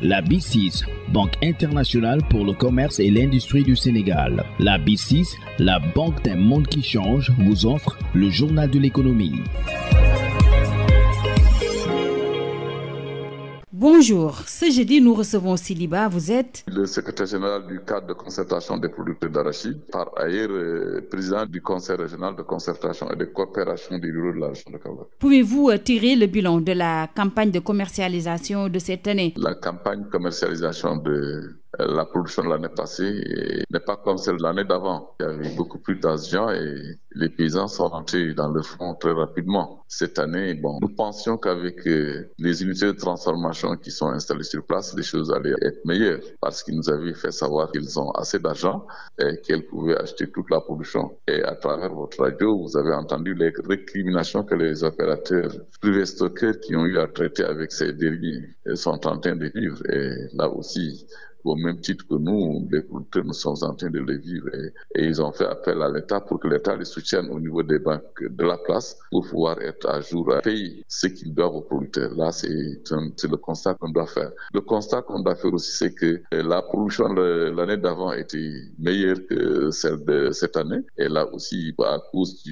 La B6, Banque internationale pour le commerce et l'industrie du Sénégal. La B6, la banque d'un monde qui change, vous offre le journal de l'économie. Bonjour, ce jeudi nous recevons Siliba, vous êtes le secrétaire général du cadre de concertation des producteurs d'arachide, par ailleurs président du conseil régional de concertation et de coopération des bureaux de la région de Kaolack. Pouvez-vous tirer le bilan de la campagne de commercialisation de cette année? La campagne de commercialisation de la production de l'année passée n'est pas comme celle de l'année d'avant. Il y avait beaucoup plus d'argent et les paysans sont rentrés dans le front très rapidement. Cette année, nous pensions qu'avec les unités de transformation qui sont installées sur place, les choses allaient être meilleures parce qu'ils nous avaient fait savoir qu'ils ont assez d'argent et qu'ils pouvaient acheter toute la production. Et à travers votre radio, vous avez entendu les récriminations que les opérateurs privés stockeurs qui ont eu à traiter avec ces derniers sont en train de vivre. Et là aussi, au même titre que nous, les producteurs, nous sommes en train de les vivre et ils ont fait appel à l'État pour que l'État les soutienne au niveau des banques de la place pour pouvoir être à jour à payer ce qu'ils doivent aux producteurs. Là, c'est le constat qu'on doit faire. Le constat qu'on doit faire aussi, c'est que la production de l'année d'avant était meilleure que celle de cette année et là aussi, à cause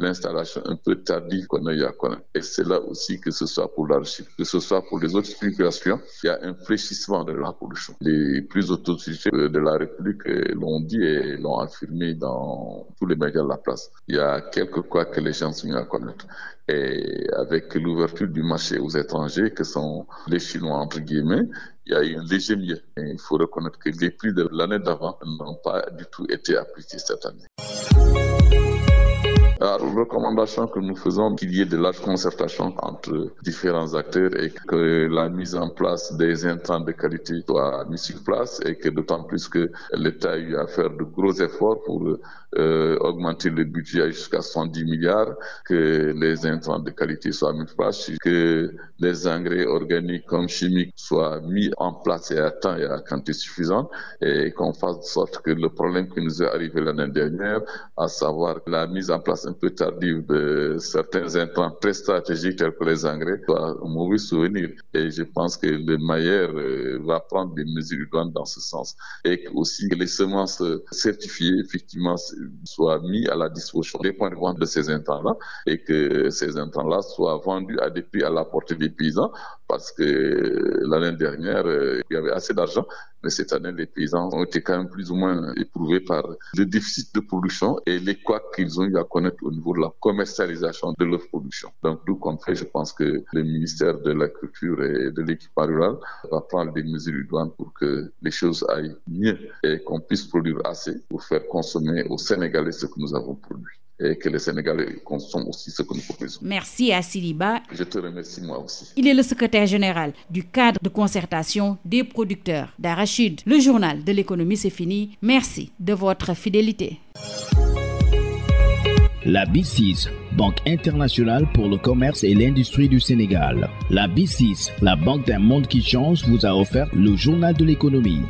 l'installation un peu tardive qu'on a eu à connaître. Et c'est là aussi que ce soit pour l'arachide, que ce soit pour les autres spéculations, il y a un fléchissement de la production. Les plus autorités de la République l'ont dit et l'ont affirmé dans tous les médias de la place. Il y a quelques quoi que les gens sont mis à connaître. Et avec l'ouverture du marché aux étrangers, que sont les Chinois entre guillemets, il y a eu un léger mieux. Et il faut reconnaître que les prix de l'année d'avant n'ont pas du tout été appliqués cette année. La recommandation que nous faisons, qu'il y ait de larges concertations entre différents acteurs et que la mise en place des intrants de qualité soit mise sur place et que d'autant plus que l'État a eu à faire de gros efforts pour augmenter le budget jusqu'à 110 milliards, que les intrants de qualité soient mis en place, que les engrais organiques comme chimiques soient mis en place et à temps et à quantité suffisante et qu'on fasse de sorte que le problème qui nous est arrivé l'année dernière, à savoir la mise en place un peu tardive de certains intrants très stratégiques tels que les engrais, soit un mauvais souvenir. Et je pense que le Mayer va prendre des mesures idoines dans ce sens. Et aussi que les semences certifiées, effectivement, soient mises à la disposition des points de vente de ces intrants-là et que ces intrants-là soient vendus à des prix à la portée des paysans parce que l'année dernière, il y avait assez d'argent. Mais cette année, les paysans ont été quand même plus ou moins éprouvés par le déficit de production et les couacs qu'ils ont eu à connaître au niveau de la commercialisation de leur production. Donc, d'où qu'on fait, je pense que le ministère de l'Agriculture et de l'Équipement rural va prendre des mesures idoines pour que les choses aillent mieux et qu'on puisse produire assez pour faire consommer aux Sénégalais ce que nous avons produit. Et que les Sénégalais consomment aussi ce que nous proposons. Merci à Siliba. Je te remercie moi aussi. Il est le secrétaire général du cadre de concertation des producteurs d'arachide. Le journal de l'économie, c'est fini. Merci de votre fidélité. La B6, Banque internationale pour le commerce et l'industrie du Sénégal. La B6, la banque d'un monde qui change, vous a offert le journal de l'économie.